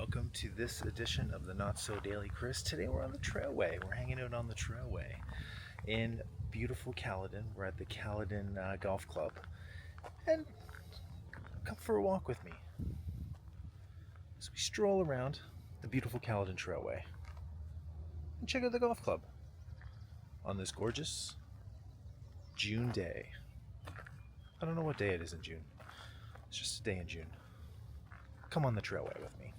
welcome to this edition of the Not So Daily Chris. Today we're on the Trailway. We're hanging out on the Trailway in beautiful Caledon. We're at the Caledon Golf Club, and come for a walk with me as we stroll around the beautiful Caledon Trailway and check out the golf club on this gorgeous June day. I don't know what day it is in June. It's just a day in June. Come on the Trailway with me.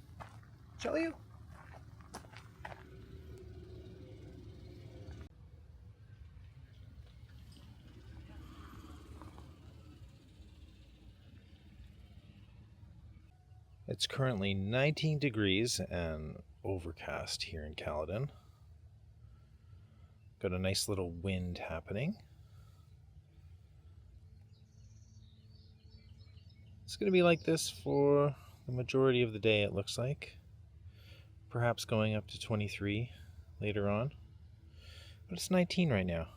Shall you? It's currently 19 degrees and overcast here in Caledon. Got a nice little wind happening. It's going to be like this for the majority of the day, it looks like. Perhaps going up to 23 later on. But it's 19 right now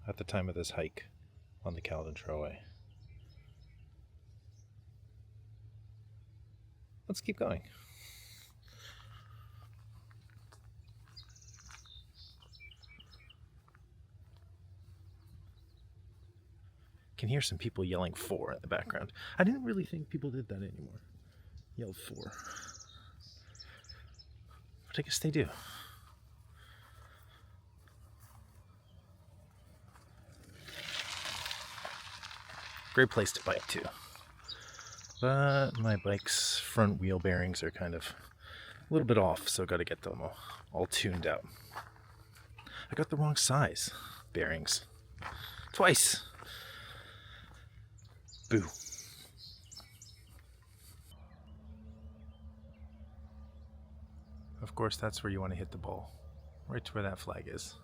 at the time of this hike on the Caledon Trailway. Let's keep going. Can hear some people yelling 4 in the background. I didn't really think people did that anymore. Yelled 4. But I guess they do. Great place to bike too. But my bike's front wheel bearings are kind of a little bit off, so got to get them all tuned out. I got the wrong size bearings. Twice. Boo. Of course, that's where you want to hit the ball. Right to where that flag is.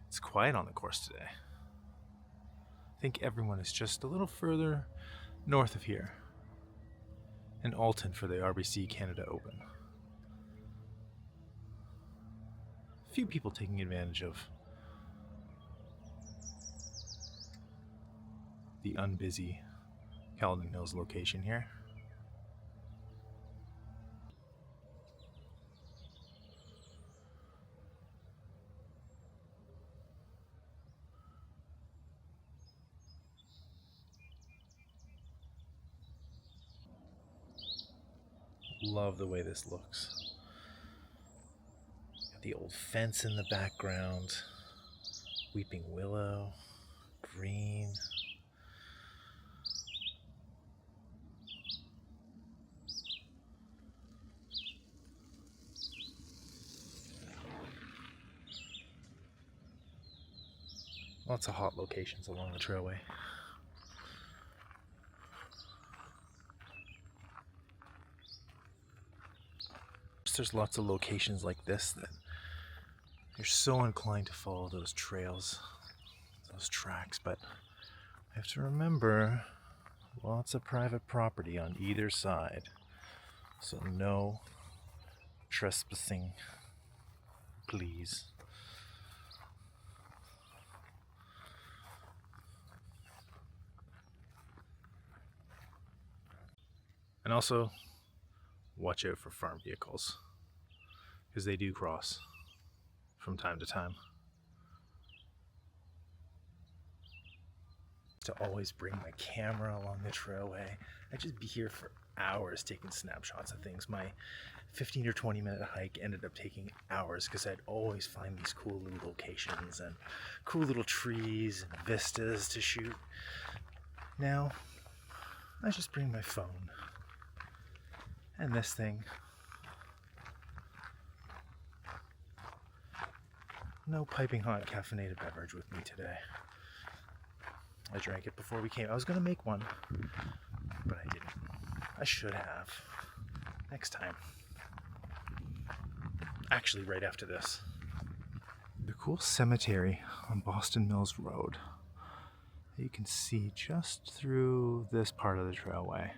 It's quiet on the course today. I think everyone is just a little further north of here. In Alton for the RBC Canada Open. A few people taking advantage of the unbusy Caledon Hills location here. Love the way this looks. Got the old fence in the background, weeping willow, green. Lots of hot locations along the trailway. There's lots of locations like this that you're so inclined to follow those trails, those tracks, but I have to remember lots of private property on either side, so no trespassing, please. And also, watch out for farm vehicles, because they do cross from time to time. To always bring my camera along the trailway. I'd just be here for hours taking snapshots of things. My 15 or 20 minute hike ended up taking hours because I'd always find these cool little locations and cool little trees and vistas to shoot. Now, I just bring my phone and this thing. No piping hot caffeinated beverage with me today. I drank it before we came. I was gonna make one, but I didn't. I should have. Next time. Actually, right after this. The cool cemetery on Boston Mills Road that you can see just through this part of the trailway.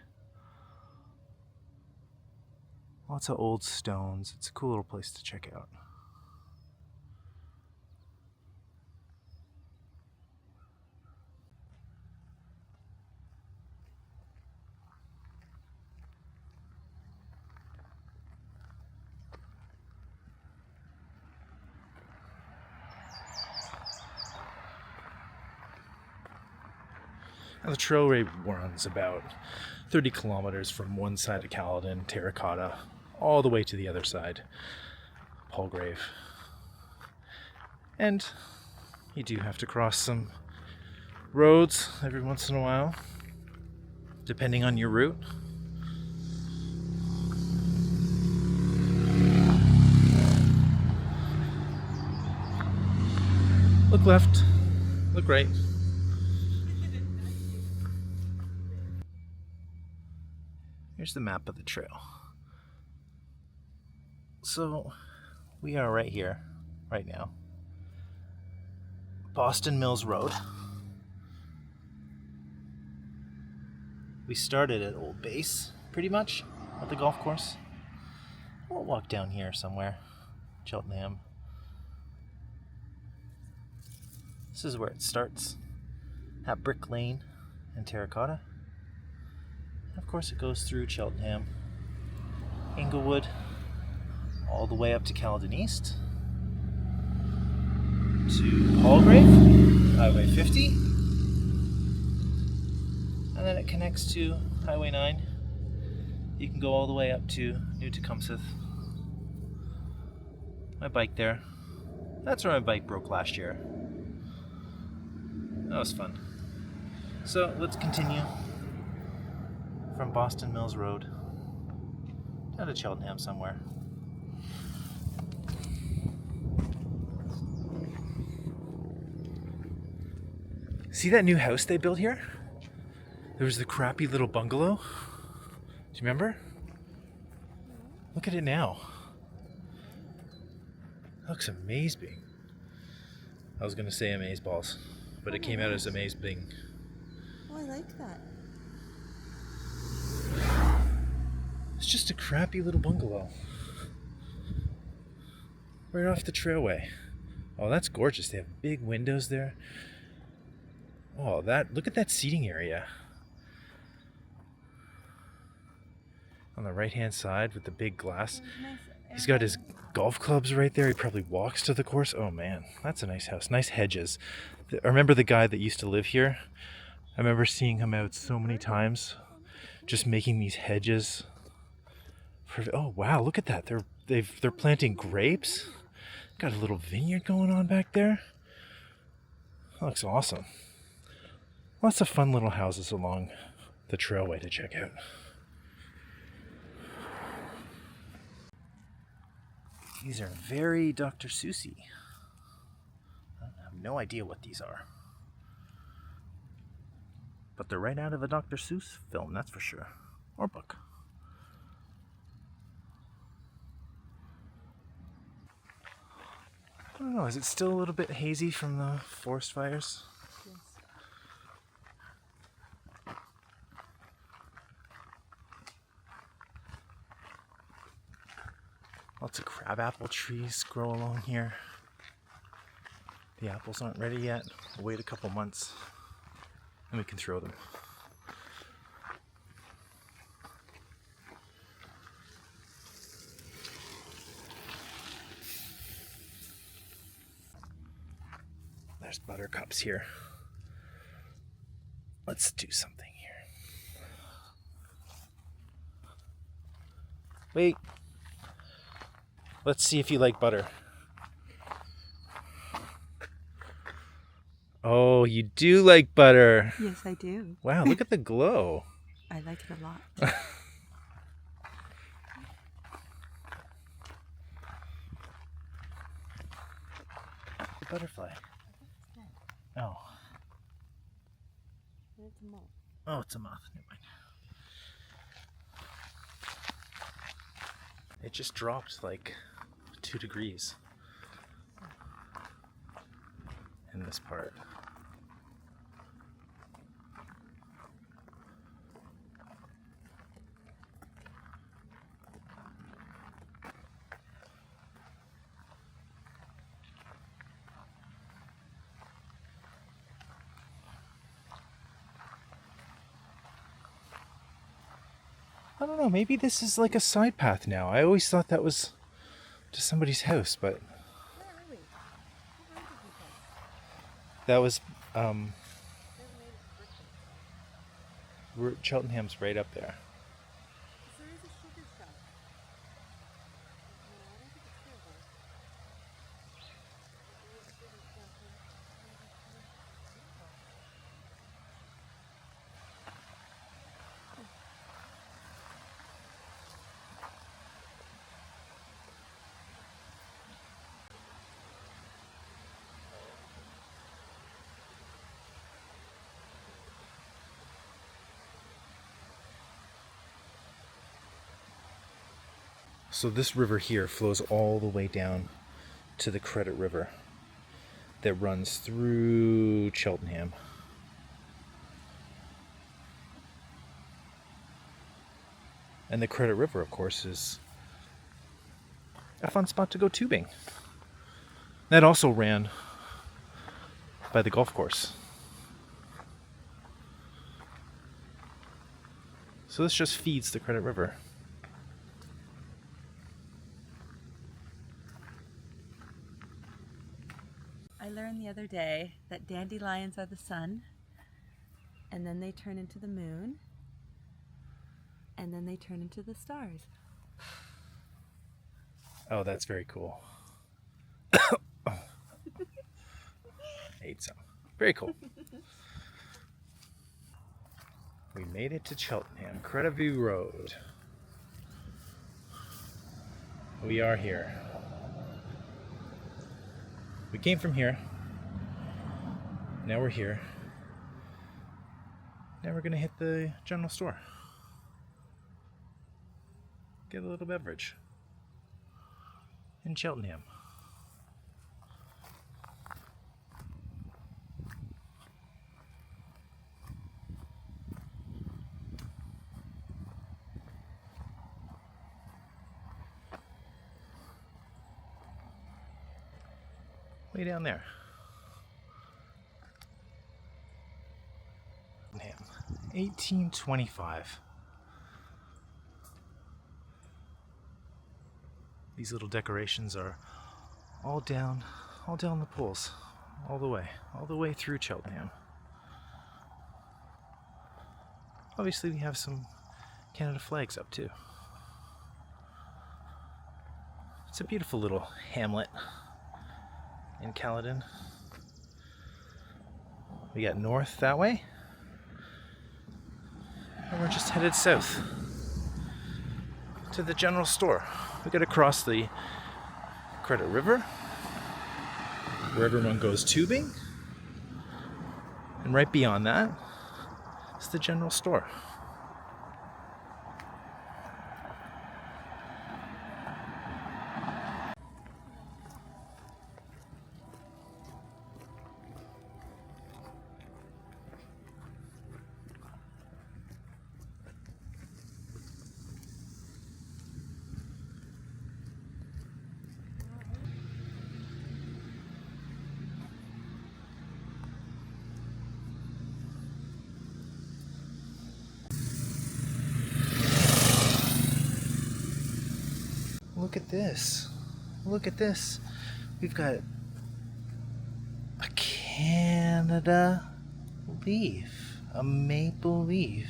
Lots of old stones. It's a cool little place to check out. Now, the trailway runs about 30 kilometers from one side of Caledon, Terra Cotta, all the way to the other side, Palgrave. And you do have to cross some roads every once in a while, depending on your route. Look left, look right. Here's the map of the trail. So we are right here, right now. Boston Mills Road. We started at Old Base, pretty much, at the golf course. We'll walk down here somewhere, Cheltenham. This is where it starts, at Brick Lane and Terra Cotta. Of course, it goes through Cheltenham, Inglewood, all the way up to Caledon East, to Palgrave, Highway 50, and then it connects to Highway 9. You can go all the way up to New Tecumseth. My bike there. That's where my bike broke last year. That was fun. So let's continue from Boston Mills Road down to Cheltenham somewhere. See that new house they built here? There was the crappy little bungalow. Do you remember? Look at it now. It looks amazing. I was gonna say amazeballs, but it came out as amazing. Oh, I like that. It's just a crappy little bungalow. Right off the trailway. Oh, that's gorgeous. They have big windows there. Oh, look at that seating area. On the right-hand side with the big glass. He's got his golf clubs right there. He probably walks to the course. Oh man, that's a nice house. Nice hedges. I remember the guy that used to live here. I remember seeing him out so many times, just making these hedges. Oh wow, look at that. They're planting grapes. Got a little vineyard going on back there. That looks awesome. Lots of fun little houses along the trailway to check out. These are very Dr. Seussy. I have no idea what these are. But they're right out of a Dr. Seuss film, that's for sure. Or book. I don't know, is it still a little bit hazy from the forest fires? Yes. Lots of crabapple trees grow along here. The apples aren't ready yet. We'll wait a couple months and we can throw them. There's buttercups here. Let's do something here. Wait. Let's see if you like butter. Oh, you do like butter. Yes, I do. Wow, look at the glow. I like it a lot. The butterfly. Oh. It's a moth. Oh, it's a moth. Never mind. It just dropped like 2 degrees in this part. I don't know, maybe this is like a side path now. I always thought that was to somebody's house, but Where are we? that was Cheltenham's right up there. There is a sugar shop. No, I don't think it's here though. There is a sugar shop here. So this river here flows all the way down to the Credit River that runs through Cheltenham. And the Credit River, of course, is a fun spot to go tubing. That also ran by the golf course. So this just feeds the Credit River. I learned the other day that dandelions are the sun, and then they turn into the moon, and then they turn into the stars. Oh, that's very cool. Ate some. Very cool. We made it to Cheltenham, Credit Road. We are here. We came from here. Now we're here. Now we're gonna hit the general store. Get a little beverage in Cheltenham. Way down there. 1825. These little decorations are all down the poles, all the way through Cheltenham. Obviously, we have some Canada flags up too. It's a beautiful little hamlet in Caledon. We got north that way, and we're just headed south to the general store. We gotta cross the Credit River, where everyone goes tubing, and right beyond that is the general store. Look at this. Look at this. We've got a Canada leaf, a maple leaf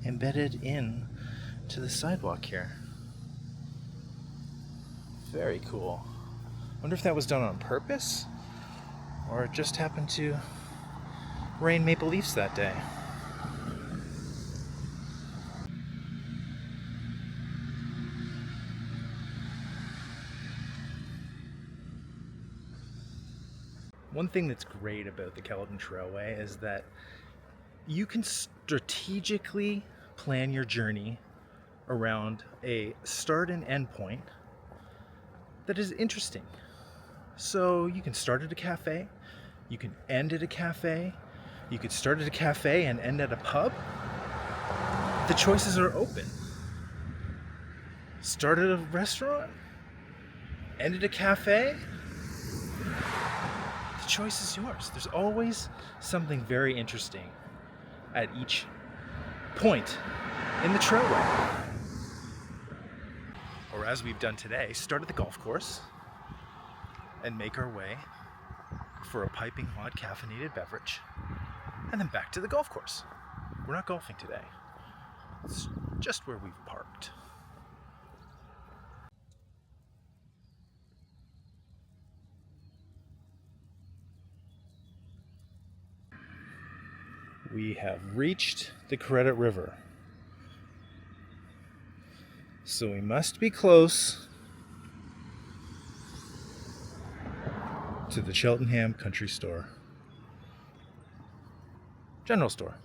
embedded in to the sidewalk here. Very cool. Wonder if that was done on purpose or it just happened to rain maple leaves that day. One thing that's great about the Caledon Trailway is that you can strategically plan your journey around a start and end point that is interesting. So you can start at a cafe, you can end at a cafe, you could start at a cafe and end at a pub. The choices are open. Start at a restaurant, end at a cafe. The choice is yours. There's always something very interesting at each point in the trailway. Or as we've done today, start at the golf course and make our way for a piping hot caffeinated beverage, and then back to the golf course. we're not golfing today. It's just where we've parked. We have reached the Credit River. So we must be close to the Cheltenham Country Store. General Store.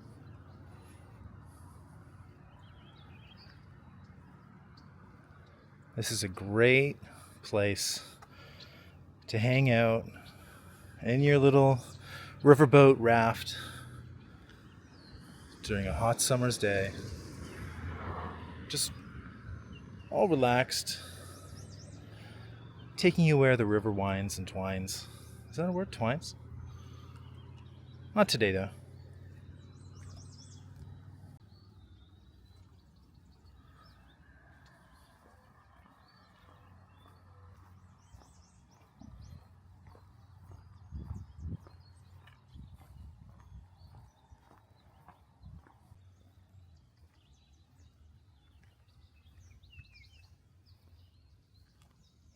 This is a great place to hang out in your little riverboat raft during a hot summer's day. Just all relaxed, taking you where the river winds and twines. Is that a word? Twines? Not today, though.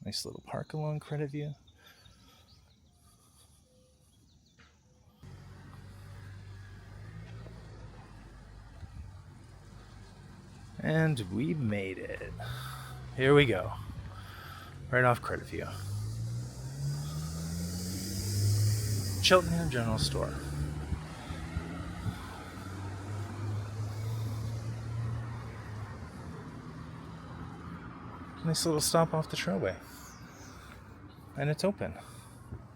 Nice little park along Credit View. And we made it. Here we go. Right off Credit View. Cheltenham General Store. Nice little stop off the trailway. And it's open.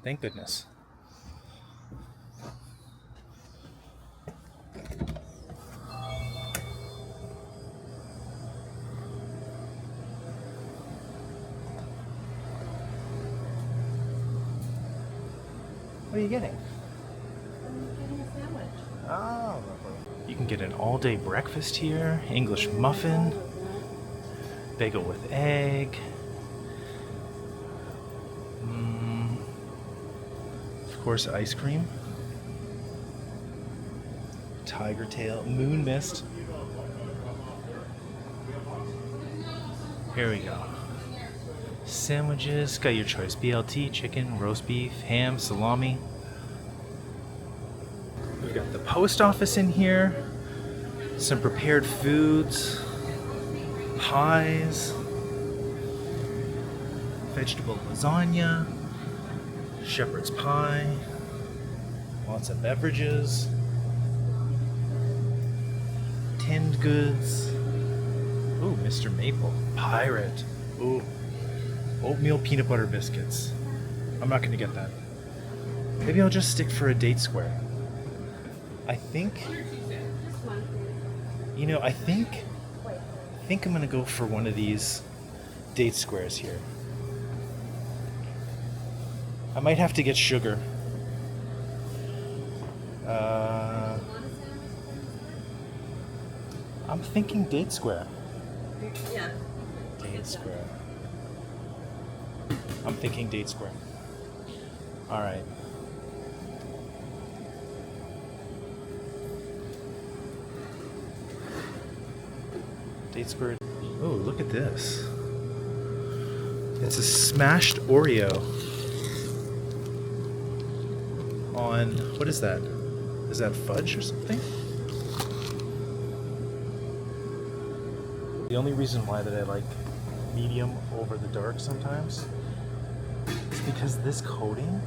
Thank goodness. What are you getting? I'm getting a sandwich. Oh, lovely. You can get an all-day breakfast here. English muffin. Bagel with egg. Of course, ice cream. Tiger tail, moon mist. Here we go. Sandwiches, got your choice. BLT, chicken, roast beef, ham, salami. We've got the post office in here. Some prepared foods. Pies. Vegetable lasagna. Shepherd's pie. Lots of beverages. Tinned goods. Ooh, Mr. Maple. Pirate. Ooh. Oatmeal peanut butter biscuits. I'm not going to get that. Maybe I'll just stick for a date square. I think I'm going to go for one of these date squares here. I might have to get sugar. I'm thinking date square. Yeah. Date square. I'm thinking date square. All right. Date square. Oh, look at this. It's a smashed Oreo on, what is that? Is that fudge or something? The only reason why that I like medium over the dark sometimes is because this coating,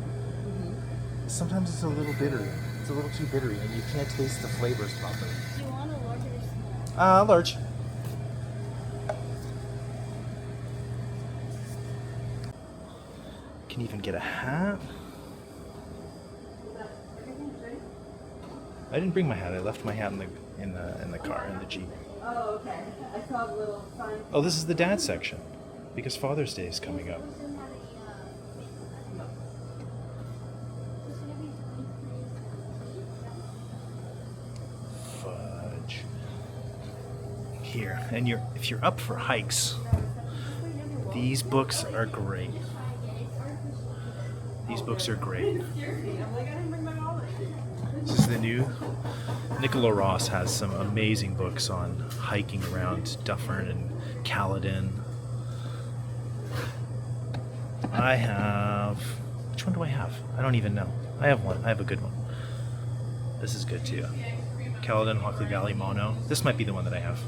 sometimes it's a little bittery. It's a little too bittery and you can't taste the flavors properly. Do you want a large or small? Large. Can even get a hat. I didn't bring my hat. I left my hat in the car in the Jeep. Oh, okay. I saw the little sign. Oh, this is the dad section because Father's Day is coming up. Fudge. Here, and if you're up for hikes, these books are great. These books are great. This is the Nicola Ross has some amazing books on hiking around Dufferin and Caledon. I have... Which one do I have? I don't even know. I have one. I have a good one. This is good too. Caledon Hockley Valley Mono. This might be the one that I have.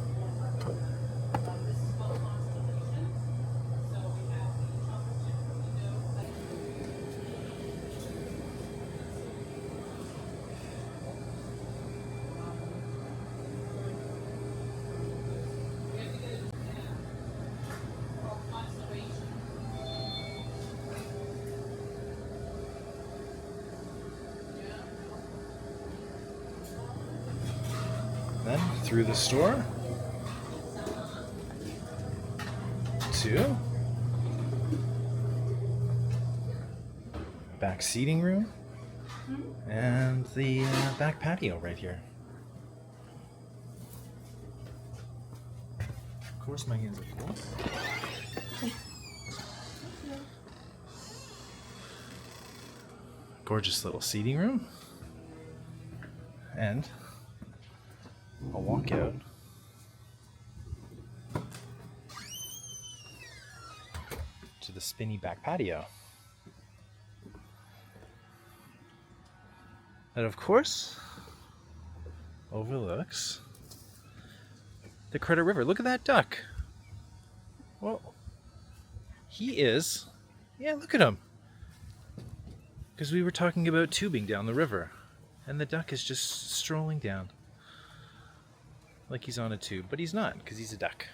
Then through the store to back seating room and the back patio right here. Of course, my hands are full. Gorgeous little seating room and a walkout to the spinny back patio. That, of course, overlooks the Credit River. Look at that duck. Well, he is. Yeah, look at him. Because we were talking about tubing down the river, and the duck is just strolling down. Like he's on a tube, but he's not, because he's a duck.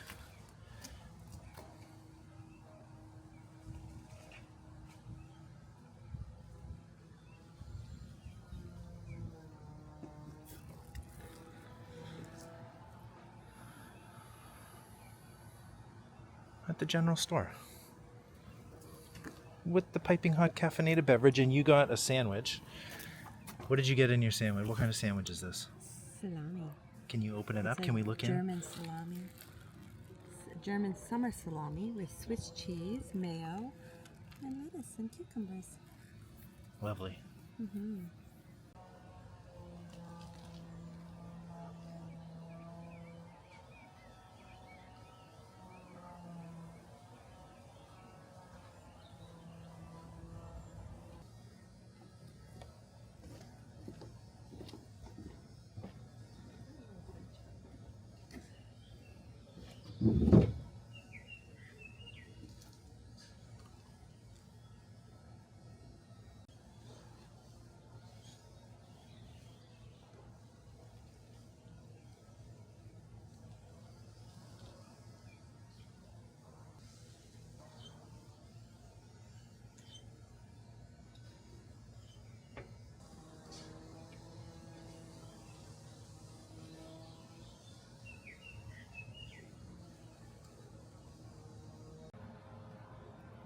At the general store. With the piping hot caffeinated beverage, and you got a sandwich. What did you get in your sandwich? What kind of sandwich is this? Salami. Can you open it up? It's Can we look in? German salami. German summer salami with Swiss cheese, mayo, and lettuce and cucumbers. Lovely. Mm-hmm.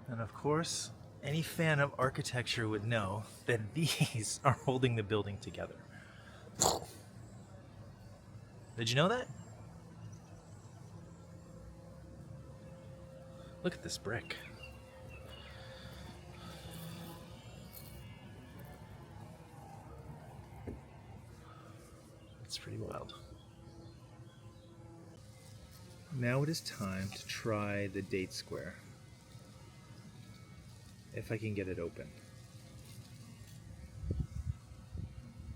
And of course, any fan of architecture would know that these are holding the building together. Did you know that? Look at this brick. It's pretty wild. Now it is time to try the date square. If I can get it open.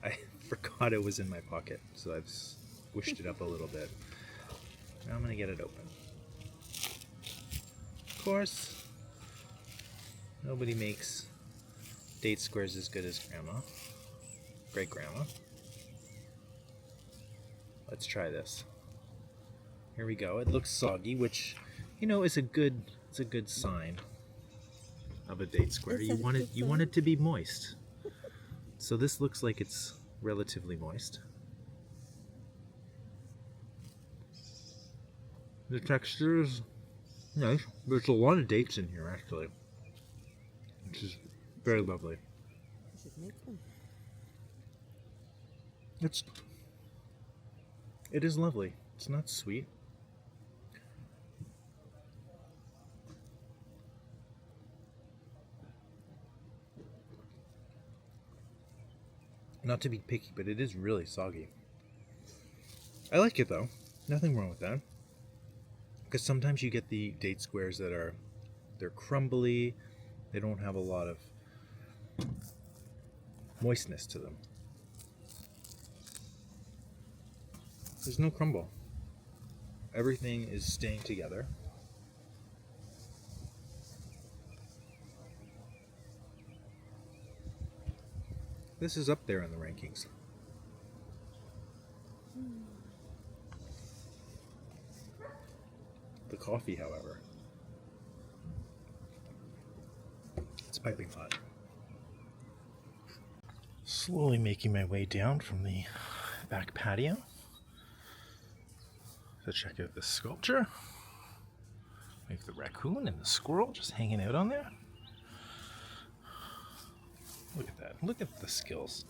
I forgot it was in my pocket, so I've squished it up a little bit. Now I'm gonna get it open. Of course, nobody makes date squares as good as Grandma. Great Grandma. Let's try this. Here we go. It looks soggy, which, you know, is a good sign of a date square. You want it to be moist. So this looks like it's relatively moist. The texture is nice. There's a lot of dates in here actually, which is very lovely. It is lovely. It's not sweet. Not to be picky, but it is really soggy. I like it though. Nothing wrong with that. Because sometimes you get the date squares that they're crumbly. They don't have a lot of moistness to them. There's no crumble. Everything is staying together. This is up there in the rankings. The coffee, however, it's piping hot. Slowly making my way down from the back patio to check out the sculpture. We have the raccoon and the squirrel just hanging out on there. Look at that. Look at the skills.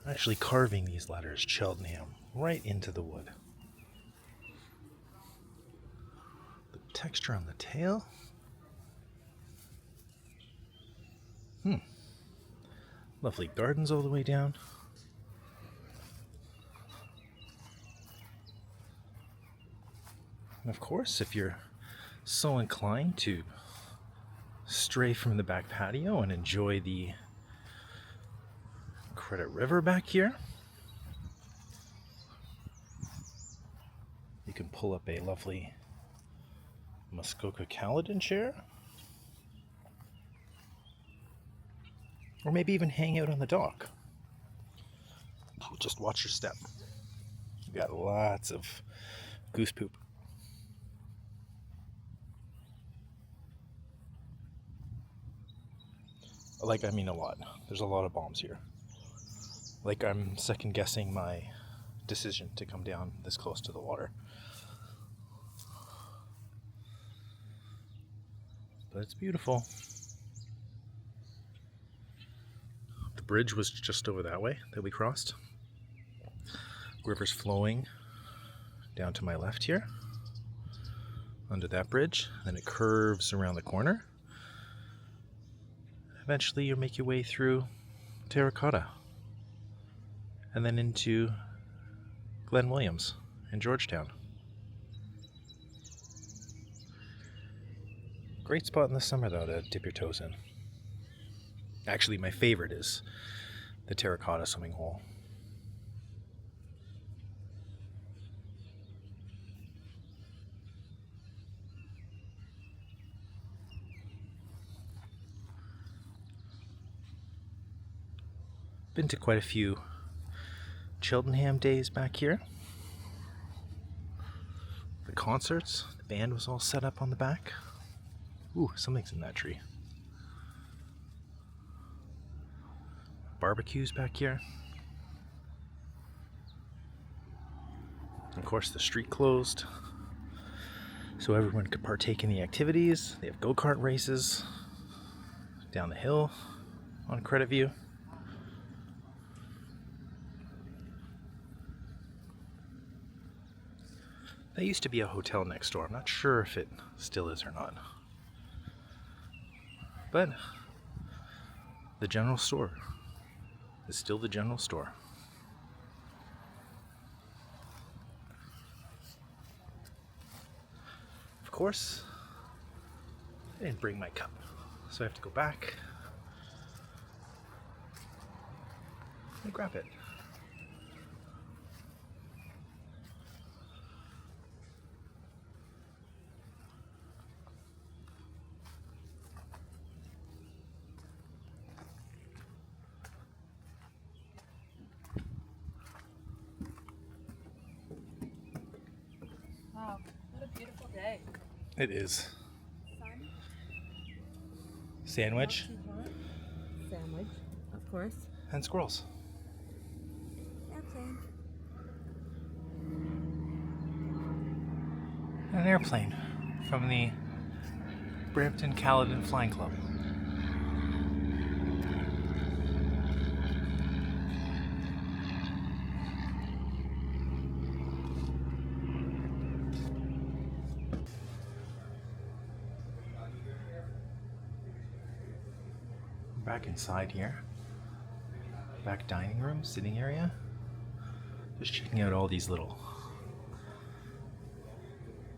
Actually carving these letters, Cheltenham, right into the wood. The texture on the tail. Lovely gardens all the way down. And of course, if you're so inclined to stray from the back patio and enjoy the Credit River back here, you can pull up a lovely Muskoka Caledon chair, or maybe even hang out on the dock. Just watch your step. You got lots of goose poop. Like, I mean a lot. There's a lot of bombs here. Like, I'm second guessing my decision to come down this close to the water. But it's beautiful. The bridge was just over that way that we crossed. River's flowing down to my left here, under that bridge. Then it curves around the corner. Eventually you'll make your way through Terra Cotta and then into Glen Williams in Georgetown. Great spot in the summer though to dip your toes in. Actually, my favorite is the Terra Cotta swimming hole. Been to quite a few Cheltenham days back here. The concerts, the band was all set up on the back. Ooh, something's in that tree. Barbecues back here. Of course, the street closed, so everyone could partake in the activities. They have go-kart races down the hill on Credit View. There used to be a hotel next door. I'm not sure if it still is or not. But the general store is still the general store. Of course, I didn't bring my cup, so I have to go back and grab it. Wow, what a beautiful day. It is. Sun. Sandwich Not too hot. Sandwich, of course. and squirrels. Airplane. An airplane from the Brampton Caledon Flying Club. Back inside here, back dining room, sitting area. Just checking out all these little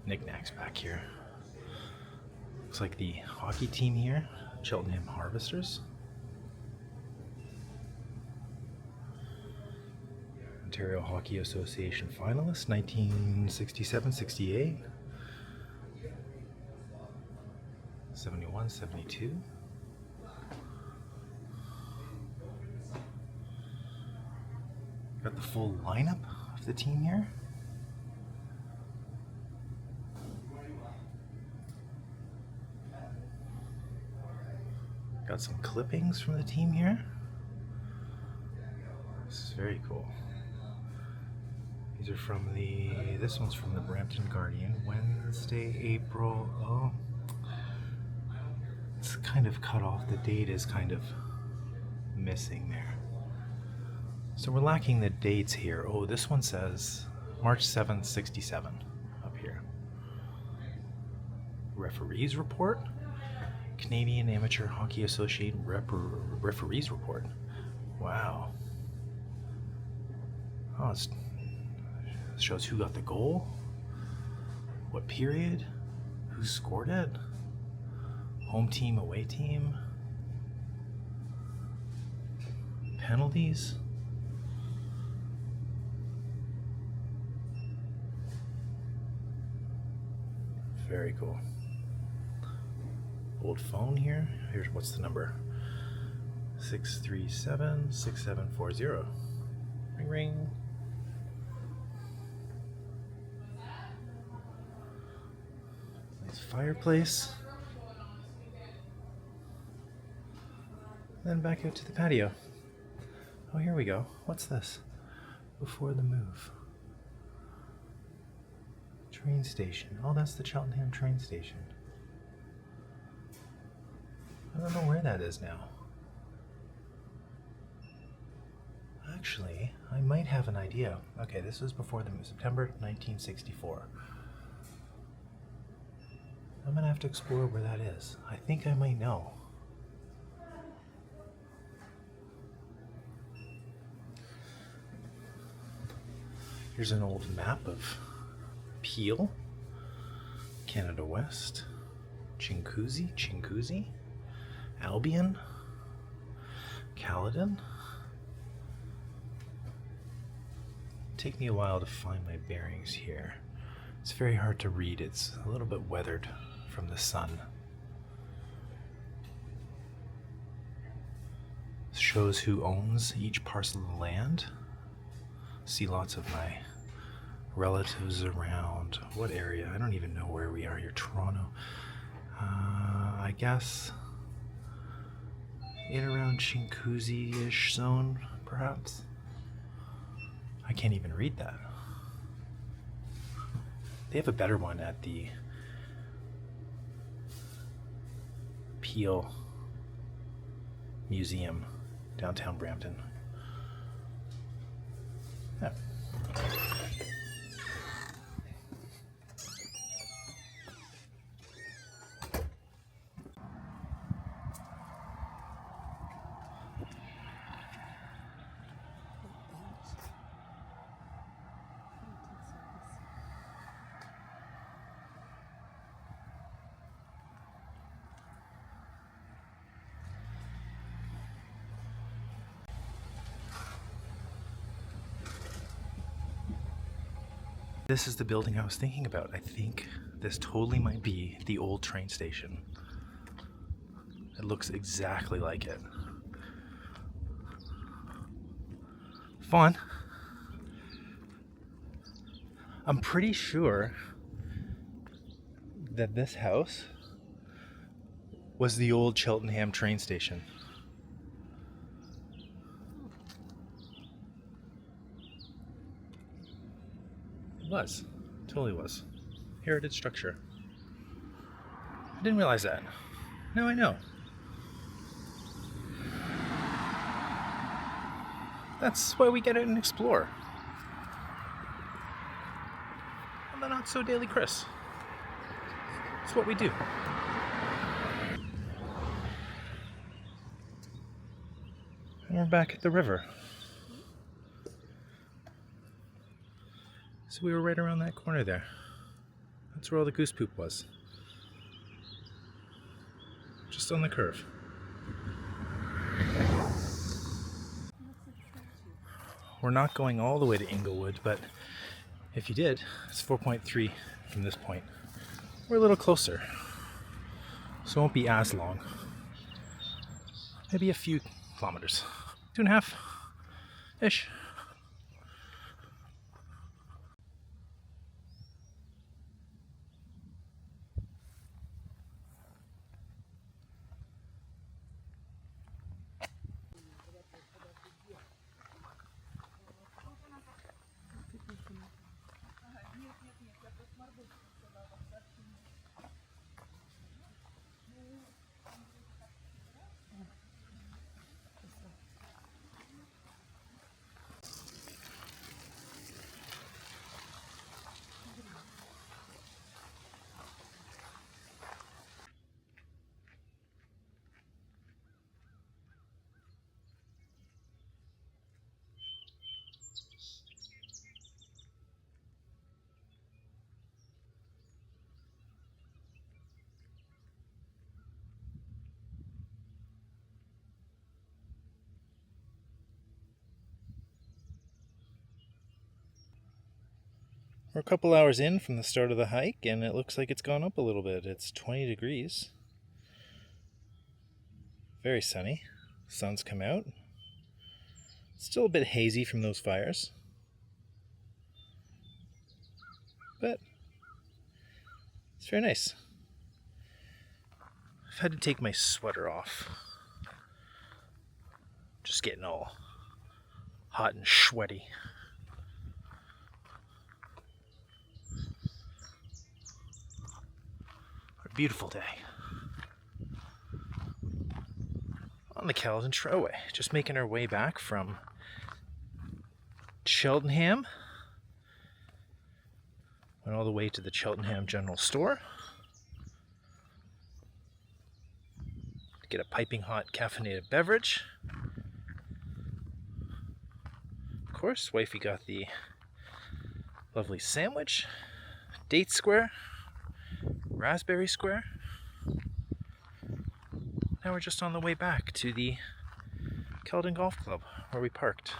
knickknacks back here. Looks like the hockey team here, Cheltenham Harvesters. Ontario Hockey Association finalists, 1967-68, 71-72. Got the full lineup of the team here. Got some clippings from the team here. This is very cool. These are from this one's from the Brampton Guardian, Wednesday, April, it's kind of cut off, the date is kind of missing there. So we're lacking the dates here. Oh, this one says March 7th, 67 up here. Referees report. Canadian Amateur Hockey Association referees report. Wow. Oh, it shows who got the goal, what period, who scored it, home team, away team, penalties. Very cool. Old phone here. Here's what's the number? 637-6740. Ring ring. Nice fireplace. Then back out to the patio. Oh, here we go. What's this? Before the move. Train station. Oh, that's the Cheltenham train station. I don't know where that is now. Actually, I might have an idea. Okay, this was before the move, September 1964. I'm gonna have to explore where that is. I think I might know. Here's an old map of Peel, Canada West, Chinguacousy, Albion, Caledon. Take me a while to find my bearings here. It's very hard to read. It's a little bit weathered from the sun. This shows who owns each parcel of land. See lots of my relatives around. What area? I don't even know where we are here. Toronto. I guess in around Chinguacousy-ish zone, perhaps. I can't even read that. They have a better one at the Peel Museum, downtown Brampton. Yeah. This is the building I was thinking about. I think this totally might be the old train station. It looks exactly like it. Fun. I'm pretty sure that this house was the old Cheltenham train station. It was. Totally was. Heritage structure. I didn't realize that. Now I know. That's why we get out and explore. On the Not So Daily Chris. It's what we do. And we're back at the river. So we were right around that corner there. That's where all the goose poop was. Just on the curve. We're not going all the way to Inglewood, but if you did, it's 4.3 from this point. We're a little closer, so it won't be as long. Maybe a few kilometers. 2.5-ish. We're a couple hours in from the start of the hike, and it looks like it's gone up a little bit. It's 20 degrees. Very sunny. Sun's come out. Still a bit hazy from those fires. But it's very nice. I've had to take my sweater off. Just getting all hot and sweaty. Beautiful day on the Caledon Trailway. Just making our way back from Cheltenham. Went all the way to the Cheltenham General Store to get a piping hot caffeinated beverage. Of course, wifey got the lovely sandwich, date square, raspberry square. Now we're just on the way back to the Caledon Golf Club where we parked.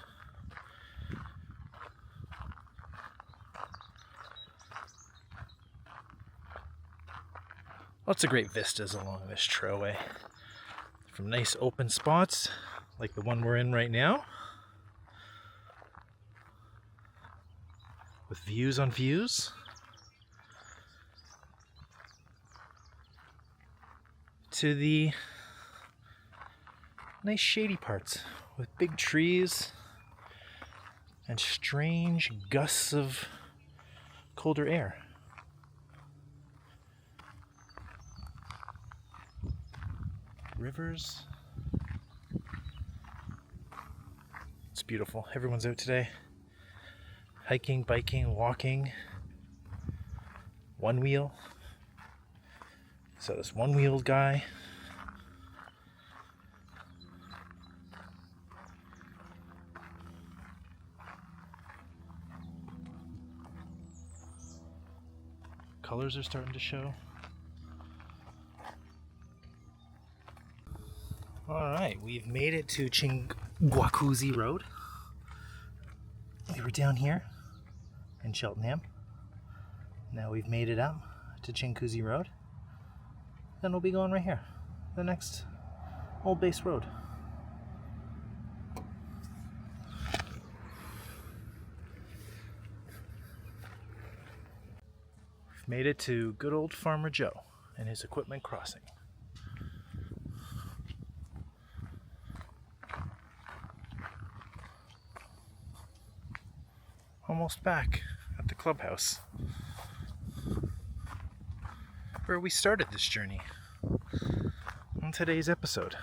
Lots of great vistas along this trailway. From nice open spots like the one we're in right now, with views on views, to the nice shady parts with big trees and strange gusts of colder air. Rivers. It's beautiful. Everyone's out today. Hiking, biking, walking. One wheel. So this one-wheeled guy. Colors are starting to show. Alright, we've made it to Chinguacousy Road. We were down here in Cheltenham. Now we've made it up to Chinguacousy Road. Then we'll be going right here, the next old base road. We've made it to good old Farmer Joe and his equipment crossing. Almost back at the clubhouse where we started this journey on today's episode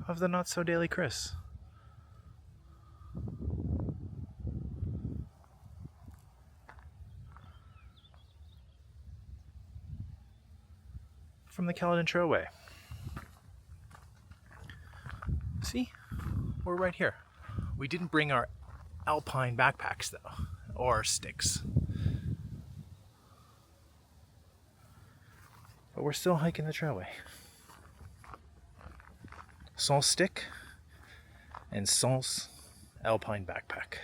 of the Not So Daily Chris. From the Caledon Trailway. See? We're right here. We didn't bring our alpine backpacks though, or sticks. But we're still hiking the trailway. Sans stick and sans alpine backpack.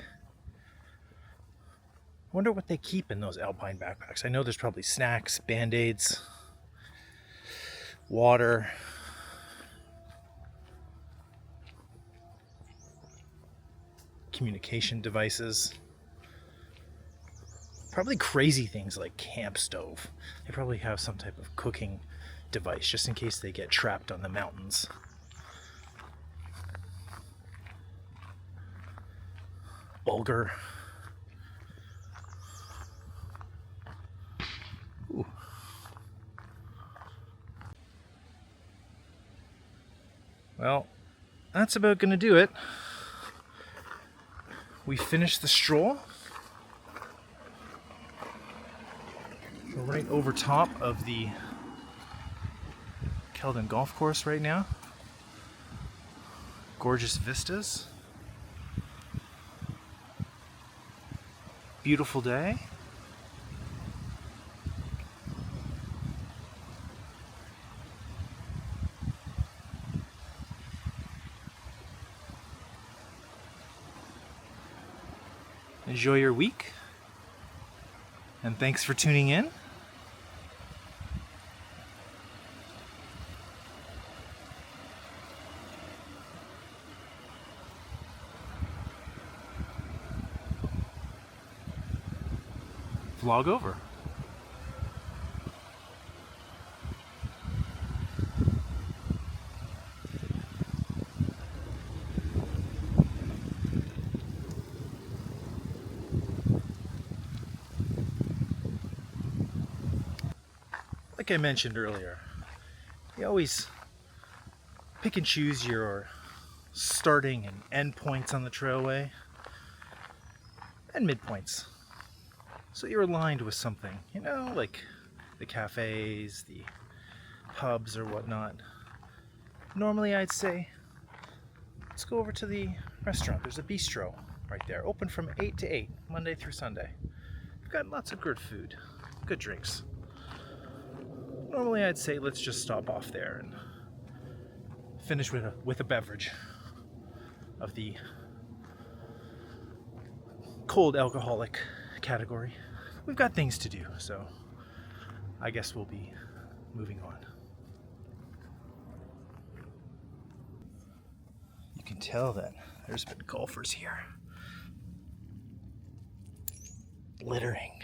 Wonder what they keep in those alpine backpacks. I know there's probably snacks, band-aids, water. Communication devices. Probably crazy things like camp stove. They probably have some type of cooking device just in case they get trapped on the mountains. Bulgur. Ooh. Well, that's about gonna do it. We finished the stroll. We're right over top of the Caledon Golf Course right now. Gorgeous vistas. Beautiful day. Enjoy your week. And thanks for tuning in. Vlog over. Like I mentioned earlier, you always pick and choose your starting and end points on the trailway and midpoints. So you're aligned with something, you know, like the cafes, the pubs or whatnot. Normally I'd say, let's go over to the restaurant. There's a bistro right there, open from 8 to 8, Monday through Sunday. We've got lots of good food, good drinks. Normally I'd say let's just stop off there and finish with a beverage of the cold alcoholic category. We've got things to do, so I guess we'll be moving on. You can tell that there's been golfers here. Littering.